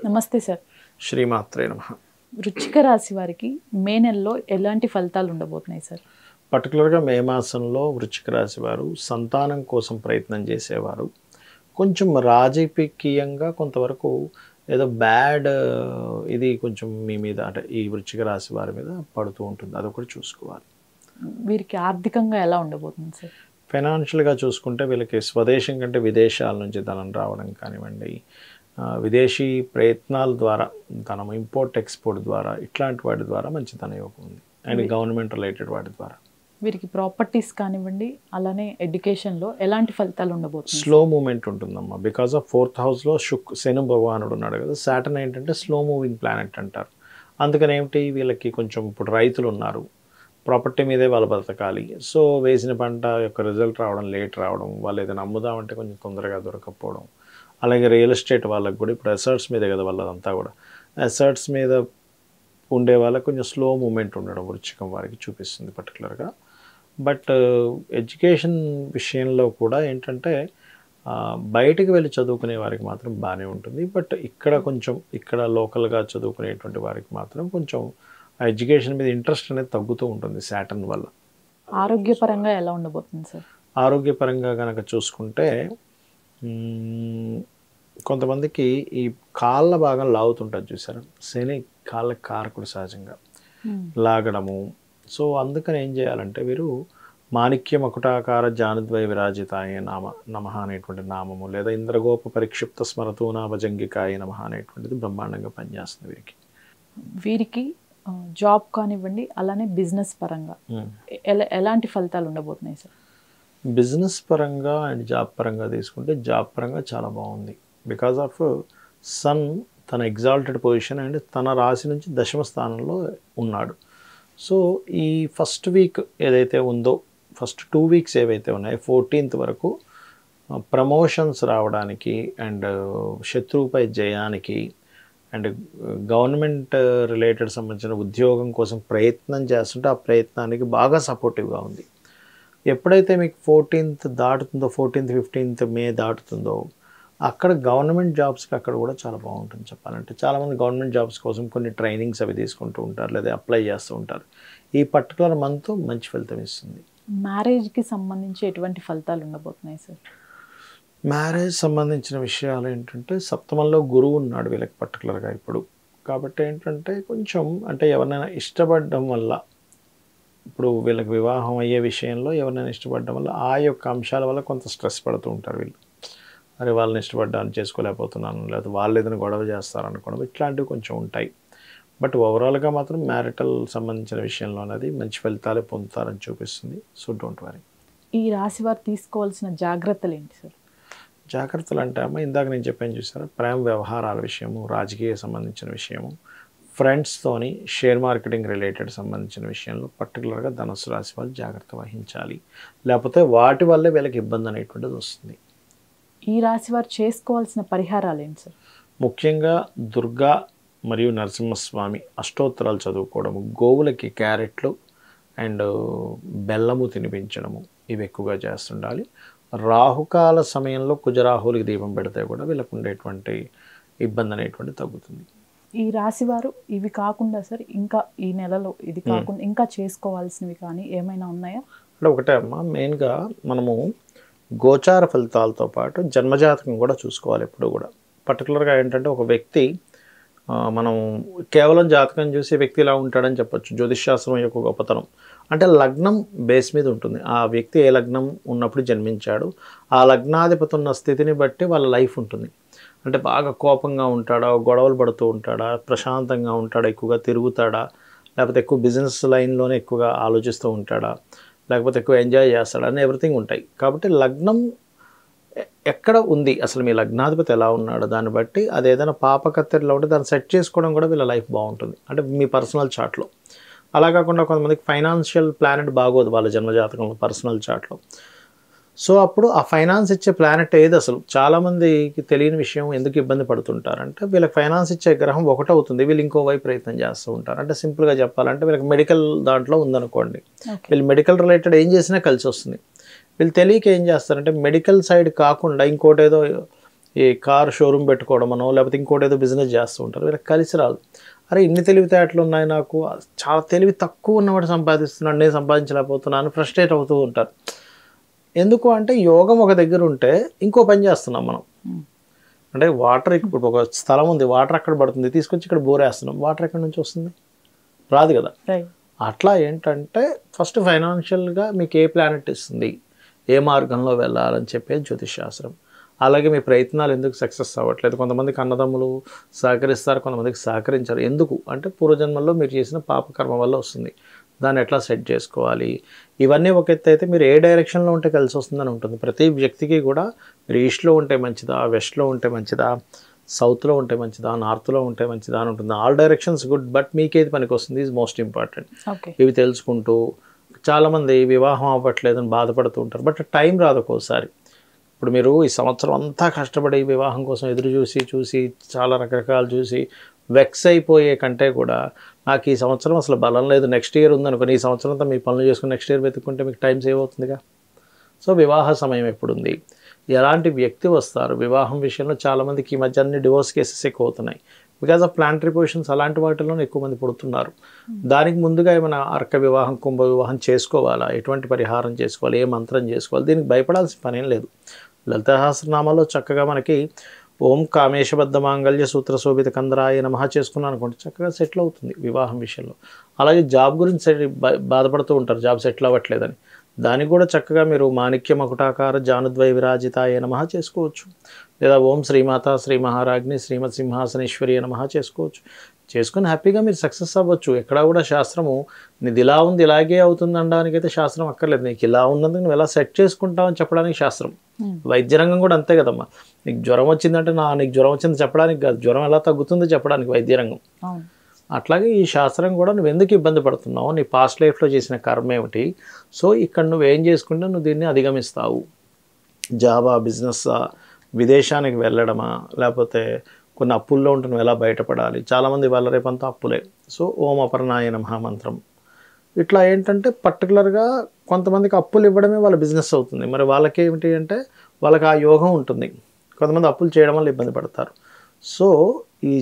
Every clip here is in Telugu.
నమస్తే సార్. శ్రీమాత్రే నమః. వృశ్చిక రాశి వారికి మే నెలలో ఎలాంటి ఫలితాలు ఉండబోతున్నాయి సార్? పర్టికులర్గా మే మాసంలో వృశ్చిక రాశి వారు సంతానం కోసం ప్రయత్నం చేసేవారు కొంచెం రాజకీయంగా కొంతవరకు ఏదో బ్యాడ్ ఇది కొంచెం మీ మీద అంటే ఈ వృశ్చిక రాశి వారి మీద పడుతూ ఉంటుంది, అదొకటి చూసుకోవాలి. వీరికి ఆర్థికంగా ఎలా ఉండబోతుంది సార్? ఫైనాన్షియల్గా చూసుకుంటే వీళ్ళకి స్వదేశం కంటే విదేశాల నుంచి ధనం రావడం కానివ్వండి, విదేశీ ప్రయత్నాల ద్వారా ధనం, ఇంపోర్ట్ ఎక్స్పోర్ట్ ద్వారా, ఇట్లాంటి వాటి ద్వారా మంచి ధనయోగం ఉంది. అండ్ గవర్నమెంట్ రిలేటెడ్ వాటి ద్వారా వీరికి ప్రాపర్టీస్ కానివ్వండి, అలానే ఎడ్యుకేషన్లో ఎలాంటి ఫలితాలు ఉండబోతుంది? స్లో మూమెంట్ ఉంటుందమ్మా. బికాజ్ ఆఫ్ 4th హౌస్లో శని భగవానుడు ఉన్నాడు కదా. సాటర్న్ ఏంటంటే స్లో మూవింగ్ ప్లానెట్ అంటారు. అందుకని ఏమిటి, వీళ్ళకి కొంచెం ఇప్పుడు రైతులు ఉన్నారు, ప్రాపర్టీ మీదే వాళ్ళు బతకాలి. సో వేసిన పంట యొక్క రిజల్ట్ రావడం లేట్ రావడం, వాళ్ళు ఏదైనా అమ్ముదామంటే కొంచెం తొందరగా దొరకకపోవడం. అలాగే రియల్ ఎస్టేట్ వాళ్ళకి కూడా ఇప్పుడు అసర్ట్స్ మీదే కదా వాళ్ళదంతా కూడా. అసర్ట్స్ మీద ఉండే వాళ్ళకి కొంచెం స్లో మూమెంట్ ఉండడం వృశ్చికం వారికి చూపిస్తుంది పర్టికులర్గా. బట్ ఎడ్యుకేషన్ విషయంలో కూడా ఏంటంటే బయటికి వెళ్ళి చదువుకునే వారికి మాత్రం బాగానే ఉంటుంది. బట్ ఇక్కడ లోకల్గా చదువుకునేటువంటి వారికి మాత్రం కొంచెం ఆ ఎడ్యుకేషన్ మీద ఇంట్రెస్ట్ అనేది తగ్గుతూ ఉంటుంది సాటర్న్ వల్ల. ఆరోగ్యపరంగా ఎలా ఉండబోతుంది సార్? ఆరోగ్యపరంగా కనుక చూసుకుంటే కొంతమందికి ఈ కాళ్ళ భాగం లాగుతుంటుంది చూసారా, శని కాళ్ళ కారకుడు సహజంగా లాగడము. సో అందుకని ఏం చేయాలంటే వీరు మాణిక్య మకుటాకార జానుద్వయ విరాజితాయ నమః అనేటువంటి నామము, లేదా ఇంద్రగోప పరిక్షిప్త స్మరతూనా భజంగికాయ నమః అనేటువంటిది బ్రహ్మాండంగా పనిచేస్తుంది వీరికి. వీరికి జాబ్ కానివ్వండి, అలానే బిజినెస్ పరంగా ఎలాంటి ఫలితాలు ఉండబోతున్నాయి సార్? బిజినెస్ పరంగా అండ్ జాబ్ పరంగా తీసుకుంటే జాబ్ పరంగా చాలా బాగుంది. బికాజ్ ఆఫ్ సన్ తన ఎగ్జాల్టెడ్ పొజిషన్ అండ్ తన రాశి నుంచి దశమ స్థానంలో ఉన్నాడు. సో ఈ ఫస్ట్ వీక్ ఏదైతే ఉందో, ఫస్ట్ 2 వీక్స్ ఏవైతే ఉన్నాయో 14th వరకు ప్రమోషన్స్ రావడానికి అండ్ శత్రువుపై జయానికి అండ్ గవర్నమెంట్ రిలేటెడ్ సంబంధించిన ఉద్యోగం కోసం ప్రయత్నం చేస్తుంటే ఆ ప్రయత్నానికి బాగా సపోర్టివ్గా ఉంది. ఎప్పుడైతే మీకు 14th దాటుతుందో, 14th 15th మే దాటుతుందో, అక్కడ గవర్నమెంట్ జాబ్స్కి అక్కడ కూడా చాలా బాగుంటుంది చెప్పాలంటే. చాలామంది గవర్నమెంట్ జాబ్స్ కోసం కొన్ని ట్రైనింగ్స్ అవి తీసుకుంటూ ఉంటారు, లేదా అప్లై చేస్తూ ఉంటారు. ఈ పర్టికులర్ మంత్ మంచి ఫలితం ఇస్తుంది. మ్యారేజ్కి సంబంధించి ఎటువంటి ఫలితాలు ఉండబోతున్నాయి సార్? మ్యారేజ్ సంబంధించిన విషయాలు ఏంటంటే సప్తమంలో గురువు ఉన్నాడు వీళ్ళకి పర్టికులర్గా ఇప్పుడు. కాబట్టి ఏంటంటే కొంచెం అంటే ఎవరినైనా ఇష్టపడడం వల్ల, ఇప్పుడు వీళ్ళకి వివాహం అయ్యే విషయంలో ఎవరినైనా ఇష్టపడడం వల్ల ఆ యొక్క అంశాల వల్ల కొంత స్ట్రెస్ పడుతూ ఉంటారు వీళ్ళు. అరే వాళ్ళని ఇష్టపడ్డాను, చేసుకోలేకపోతున్నాను, లేదా వాళ్ళు ఏదైనా గొడవ చేస్తారనుకోవడం, ఇట్లాంటివి కొంచెం ఉంటాయి. బట్ ఓవరాల్గా మాత్రం మ్యారిటల్ సంబంధించిన విషయంలో అనేది మంచి ఫలితాలే పొందుతారని చూపిస్తుంది. So don't worry. ఈ రాశి వారు తీసుకోవాల్సిన జాగ్రత్తలు ఏంటి సార్? జాగ్రత్తలు అంటే అమ్మ ఇందాక నేను చెప్పాను చూసారా, ప్రేమ వ్యవహారాల విషయము, రాజకీయ సంబంధించిన విషయము, ఫ్రెండ్స్తోని షేర్ మార్కెటింగ్ రిలేటెడ్ సంబంధించిన విషయంలో పర్టికులర్గా ధనుసు రాశి వాళ్ళు జాగ్రత్త వహించాలి. లేకపోతే వాటి వల్లే వీళ్ళకి ఇబ్బంది అనేటువంటిది వస్తుంది. ఈ రాశి వారు చేసుకోవాల్సిన పరిహారాలు ఏంటి సార్? ముఖ్యంగా దుర్గా మరియు నరసింహస్వామి అష్టోత్తరాలు చదువుకోవడము, గోవులకి క్యారెట్లు అండ్ బెల్లము తినిపించడము, ఇవి ఎక్కువగా చేస్తుండాలి. రాహుకాల సమయంలో కుజరాహులకి దీపం పెడితే కూడా వీళ్ళకు ఉండేటువంటి ఇబ్బంది అనేటువంటి తగ్గుతుంది. ఈ రాశి వారు ఇవి కాకుండా సార్ ఇంకా ఈ నెలలో ఇది కాకుండా ఇంకా చేసుకోవాల్సినవి కానీ ఏమైనా ఉన్నాయా? అంటే ఒకటే అమ్మ, మెయిన్గా మనము గోచార ఫలితాలతో పాటు జన్మజాతకం కూడా చూసుకోవాలి ఎప్పుడు కూడా. పర్టికులర్గా ఏంటంటే ఒక వ్యక్తి మనం కేవలం జాతకం చూసి వ్యక్తి ఇలా ఉంటాడని చెప్పొచ్చు. జ్యోతిష్శాస్త్రం యొక్క గొప్పతనం అంటే లగ్నం బేస్ మీద ఉంటుంది. ఆ వ్యక్తి ఏ లగ్నం ఉన్నప్పుడు జన్మించాడు, ఆ లగ్నాధిపతి ఉన్న స్థితిని బట్టి వాళ్ళ లైఫ్ ఉంటుంది. అంటే బాగా కోపంగా ఉంటాడా, గొడవలు పడుతూ ఉంటాడా, ప్రశాంతంగా ఉంటాడా, ఎక్కువగా తిరుగుతాడా, లేకపోతే ఎక్కువ బిజినెస్ లైన్లోనే ఎక్కువగా ఆలోచిస్తూ ఉంటాడా, లేకపోతే ఎక్కువ ఎంజాయ్ చేస్తాడా అని ఎవ్రీథింగ్ ఉంటాయి. కాబట్టి లగ్నం ఎక్కడ ఉంది, అసలు మీ లగ్నాధిపతి ఎలా ఉన్నాడో దాన్ని బట్టి అది ఏదైనా పాపకత్తెరలో ఉంటే దాన్ని సెట్ చేసుకోవడం కూడా వీళ్ళ లైఫ్ బాగుంటుంది, అంటే మీ పర్సనల్ చార్ట్లో. అలా కాకుండా కొంతమందికి ఫైనాన్షియల్ ప్లానెట్ బాగోదు వాళ్ళ జన్మజాతకంలో, పర్సనల్ చార్ట్లో. సో అప్పుడు ఆ ఫైనాన్స్ ఇచ్చే ప్లానెట్ ఏది, అసలు చాలామందికి తెలియని విషయం, ఎందుకు ఇబ్బంది పడుతుంటారంటే వీళ్ళకి ఫైనాన్స్ ఇచ్చే గ్రహం ఒకటవుతుంది, వీళ్ళు ఇంకోవైపు ప్రయత్నం చేస్తూ ఉంటారు. అంటే సింపుల్గా చెప్పాలంటే వీళ్ళకి మెడికల్ దాంట్లో ఉందనుకోండి, వీళ్ళు మెడికల్ రిలేటెడ్ ఏం చేసినా కలిసి వస్తుంది. వీళ్ళు తెలియక ఏం చేస్తారంటే మెడికల్ సైడ్ కాకుండా ఇంకోటి ఏదో ఈ కార్ షోరూమ్ పెట్టుకోవడమనో లేకపోతే ఇంకోటి ఏదో బిజినెస్ చేస్తూ ఉంటారు. వీళ్ళకి కలిసి రాదు. అరే ఇన్ని తెలివితేటలు ఉన్నాయి నాకు, చాలా తెలివి తక్కువ ఉన్నవాడు సంపాదిస్తున్నాడు, నేను సంపాదించలేకపోతున్నాను, ఫ్రస్ట్రేట్ అవుతూ ఉంటారు. ఎందుకు అంటే యోగం ఒక దగ్గర ఉంటే ఇంకో పని చేస్తున్నాం మనం. అంటే వాటర్ ఇప్పుడు ఒక స్థలం ఉంది, వాటర్ అక్కడ పడుతుంది, తీసుకొచ్చి ఇక్కడ బోర్ వేస్తున్నాం, వాటర్ ఎక్కడి నుంచి వస్తుంది? రాదు కదా. అట్లా ఏంటంటే ఫస్ట్ ఫైనాన్షియల్గా మీకు ఏ ప్లానెట్ ఇస్తుంది, ఏ మార్గంలో వెళ్ళాలని చెప్పేది జ్యోతిష్ శాస్త్రం. అలాగే మీ ప్రయత్నాలు ఎందుకు సక్సెస్ అవ్వట్లేదు, కొంతమందికి అన్నదమ్ములు సహకరిస్తారు, కొంతమందికి సహకరించారు. ఎందుకు అంటే పూర్వజన్మల్లో మీరు చేసిన పాపకర్మ వల్ల వస్తుంది, దాన్ని ఎట్లా సెట్ చేసుకోవాలి, ఇవన్నీ ఒక ఎత్తు అయితే మీరు ఏ డైరెక్షన్లో ఉంటే కలిసి వస్తుందని ఉంటుంది. ప్రతి వ్యక్తికి కూడా మీరు ఈస్ట్లో ఉంటే మంచిదా, వెస్ట్లో ఉంటే మంచిదా, సౌత్లో ఉంటే మంచిదా, నార్త్లో ఉంటే మంచిదా అని ఉంటుంది. ఆల్ డైరెక్షన్స్ గుడ్, బట్ మీకేది పనికి వస్తుంది ఈజ్ మోస్ట్ ఇంపార్టెంట్. ఇవి తెలుసుకుంటూ చాలామంది వివాహం అవ్వట్లేదని బాధపడుతూ ఉంటారు, బట్ టైం రాదు ఒక్కోసారి. ఇప్పుడు మీరు ఈ సంవత్సరం అంతా కష్టపడి వివాహం కోసం ఎదురు చూసి చాలా రకరకాలు చూసి వెక్స్ అయిపోయే కంటే కూడా నాకు ఈ సంవత్సరం అసలు బలం లేదు, నెక్స్ట్ ఇయర్ ఉందనుకోని ఈ సంవత్సరం అంతా మీ పనులు చేసుకుని నెక్స్ట్ ఇయర్ వెతుక్కుంటే మీకు టైం సేవ్ అవుతుందిగా. సో వివాహ సమయం ఎప్పుడుంది, ఎలాంటి వ్యక్తి వస్తారు, వివాహం విషయంలో చాలామందికి ఈ మధ్య అన్ని డివోర్స్ కేసెస్ ఎక్కువ అవుతున్నాయి బికాజ్ ఆఫ్ ప్లాంటరీ పొజిషన్స్. అలాంటి వాటిలోనే ఎక్కువ మంది పుడుతున్నారు. దానికి ముందుగా ఏమైనా అర్క వివాహం, కుంభ వివాహం చేసుకోవాలా, ఎటువంటి పరిహారం చేసుకోవాలి, ఏ మంత్రం చేసుకోవాలి, దీనికి భయపడాల్సిన పనేం లేదు. లలితా సహస్రనామాలో చక్కగా మనకి ఓం కామేశబద్ధ మాంగళ్య సూత్ర శోభిత కందరాయ నమః చేసుకున్నాను అనుకోండి, చక్కగా సెటిల్ అవుతుంది వివాహం విషయంలో. అలాగే జాబ్ గురించి బాధపడుతూ ఉంటారు, జాబ్ సెటిల్ అవ్వట్లేదని, దానికి కూడా చక్కగా మీరు మాణిక్య మకుటాకార జానుద్వయ విరాజితాయ నమః చేసుకోవచ్చు. లేదా ఓం శ్రీమాత శ్రీ మహారాజ్ని శ్రీమత్ సింహాసనేశ్వరి నమః చేసుకోవచ్చు. చేసుకుని హ్యాపీగా మీరు సక్సెస్ అవ్వచ్చు. ఎక్కడా కూడా శాస్త్రము నీది ఇలా ఉంది ఇలాగే అవుతుంది అనడానికైతే శాస్త్రం అక్కర్లేదు. నీకు ఇలా ఉన్నందుకు నువ్వు ఎలా సెట్ చేసుకుంటావు అని చెప్పడానికి శాస్త్రం. వైద్య రంగం కూడా అంతే కదమ్మా. నీకు జ్వరం వచ్చిందంటే నీకు జ్వరం వచ్చింది చెప్పడానికి కాదు, జ్వరం ఎలా తగ్గుతుందో చెప్పడానికి వైద్య రంగం. అట్లాగే ఈ శాస్త్రం కూడా నువ్వు ఎందుకు ఇబ్బంది పడుతున్నావు, నీ పాస్ట్ లైఫ్లో చేసిన కర్మ ఏమిటి, సో ఇక్కడ నువ్వు ఏం చేసుకుంటే నువ్వు దీన్ని అధిగమిస్తావు. జాబా, బిజినెస్సా, విదేశానికి వెళ్ళడమా, లేకపోతే కొన్ని అప్పుల్లో ఉంటే నువ్వు ఎలా బయటపడాలి. చాలామంది వాళ్ళ రేపంతా అప్పులే. సో ఓం అపర్ణాయ నమః మంత్రం ఇట్లా ఏంటంటే పర్టికులర్గా కొంతమందికి అప్పులు ఇవ్వడమే వాళ్ళ బిజినెస్ అవుతుంది. మరి వాళ్ళకి ఏమిటి అంటే వాళ్ళకి ఆ యోగం ఉంటుంది. కొంతమంది అప్పులు చేయడం వల్ల ఇబ్బంది పడతారు. సో ఈ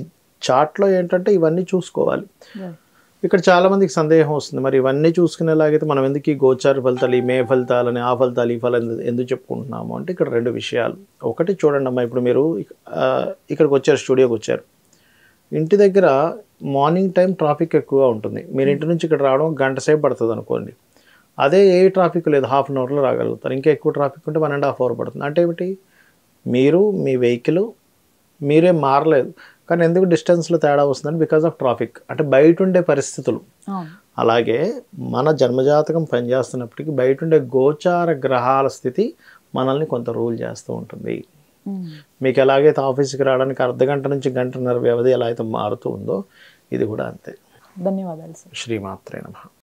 చార్ట్లో ఏంటంటే ఇవన్నీ చూసుకోవాలి. ఇక్కడ చాలామందికి సందేహం వస్తుంది, మరి ఇవన్నీ చూసుకునేలాగైతే మనం ఎందుకు ఈ గోచార ఫలితాలు, ఈ మే ఫలితాలని, ఆ ఫలితాలు, ఈ ఫలితాలు ఎందుకు చెప్పుకుంటున్నాము అంటే ఇక్కడ రెండు విషయాలు. ఒకటి చూడండి అమ్మా, ఇప్పుడు మీరు ఇక్కడికి వచ్చారు, స్టూడియోకి వచ్చారు, ఇంటి దగ్గర మార్నింగ్ టైం ట్రాఫిక్ ఎక్కువగా ఉంటుంది. మీరు ఇంటి నుంచి ఇక్కడ రావడం గంట సేపు పడుతుంది అనుకోండి. అదే ఏ ట్రాఫిక్ లేదు, హాఫ్ అన్ అవర్లో రాగలుగుతారు. ఇంకా ఎక్కువ ట్రాఫిక్ ఉంటే 1.5 hours పడుతుంది. అంటే ఏమిటి, మీరు మీ వెహికల్ మీరే మారలేదు, కానీ ఎందుకు డిస్టెన్స్లో తేడా వస్తుందని బికాజ్ ఆఫ్ ట్రాఫిక్, అంటే బయట ఉండే పరిస్థితులు. అలాగే మన జన్మజాతకం పనిచేస్తున్నప్పటికీ బయట ఉండే గోచార గ్రహాల స్థితి మనల్ని కొంత రూల్ చేస్తూ ఉంటుంది. మీకు ఎలాగైతే ఆఫీస్కి రావడానికి అర్ధగంట నుంచి గంటన్నర వ్యవధి ఎలా అయితే మారుతూ ఉందో ఇది కూడా అంతే. ధన్యవాదాలు సార్. శ్రీమాత్రే నమః.